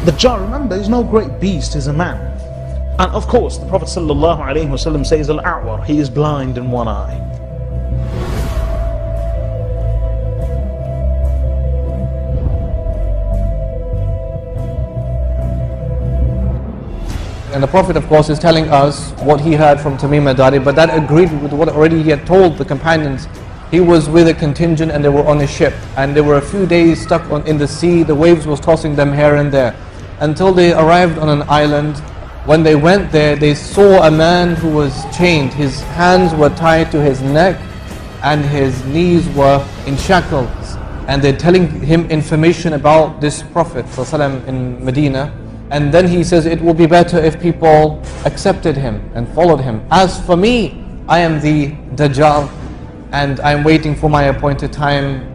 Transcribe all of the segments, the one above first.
Dajjal, remember, is no great beast, he's a man. And of course, the Prophet ﷺ says, Al-A'war, he is blind in one eye. And the Prophet, of course, is telling us what he heard from Tamim ad-Dari, but that agreed with what already he had told the companions. He was with a contingent and they were on a ship, and they were a few days stuck in the sea. The waves was tossing them here and there, until they arrived on an island. When they went there, they saw a man who was chained. His hands were tied to his neck and his knees were in shackles. And they're telling him information about this Prophet ﷺ in Medina. And then he says, it will be better if people accepted him and followed him. As for me, I am the Dajjal and I'm waiting for my appointed time.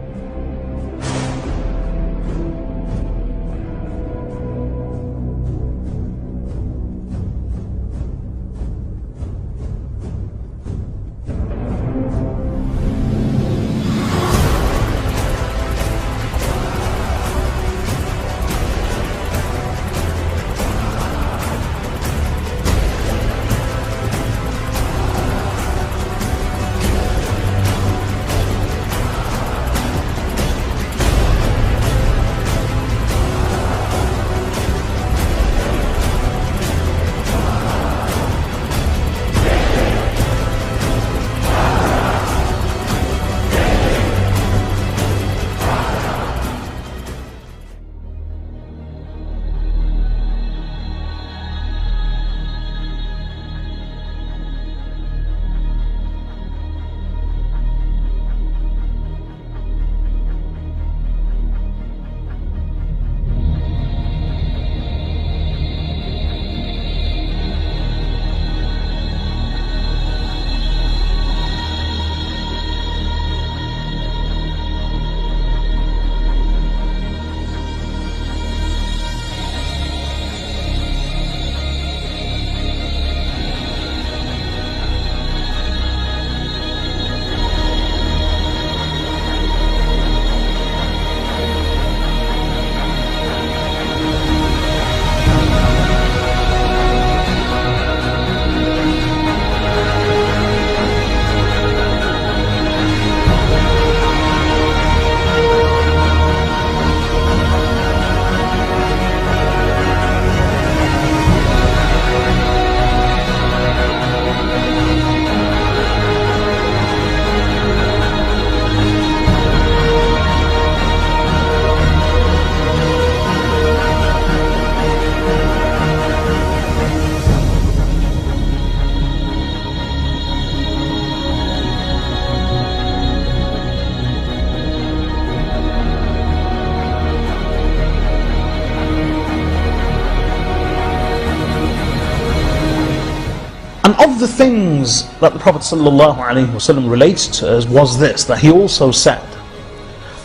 And of the things that the Prophet ﷺ related to us was this, that he also said,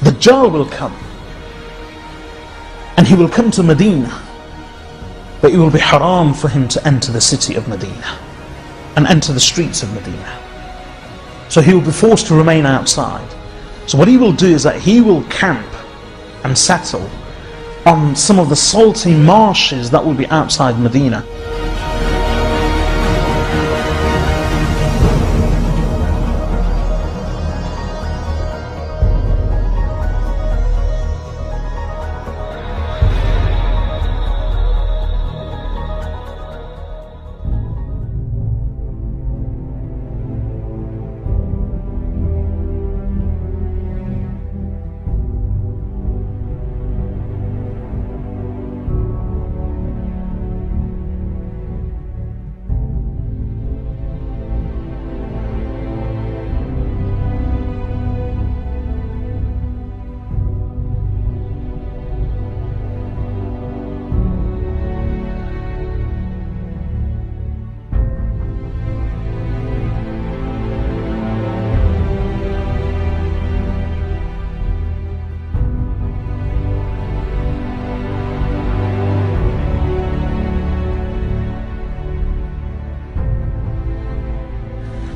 the Dajjal will come, and he will come to Medina, but it will be haram for him to enter the city of Medina, and enter the streets of Medina. So he will be forced to remain outside. So what he will do is that he will camp and settle on some of the salty marshes that will be outside Medina.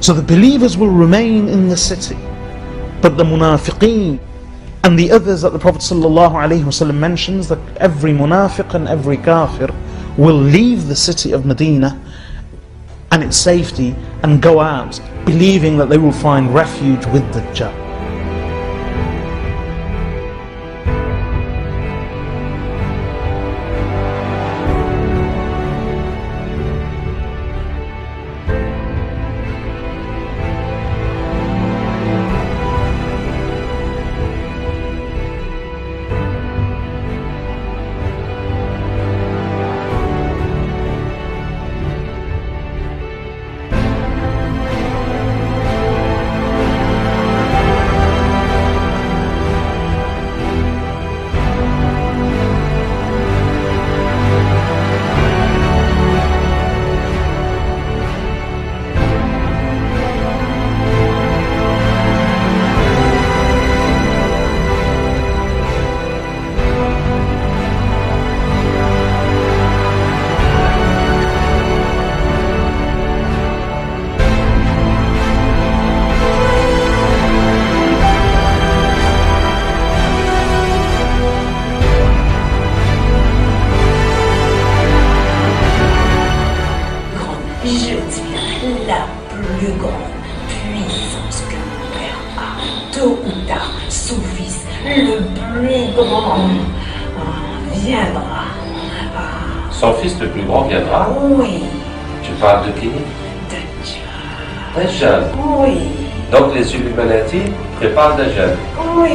So the believers will remain in the city, but the munafiqeen And the others that the Prophet ﷺ mentions, that every munafiq and every kafir will leave the city of Medina and its safety and go out believing that they will find refuge with Dajjal. Tôt ou tard, son fils, le plus grand, viendra. Son fils le plus grand viendra? Oui. Tu parles de qui? Dajjal. Dajjal. Oui. Donc les Illuminati préparent Dajjal. Oui.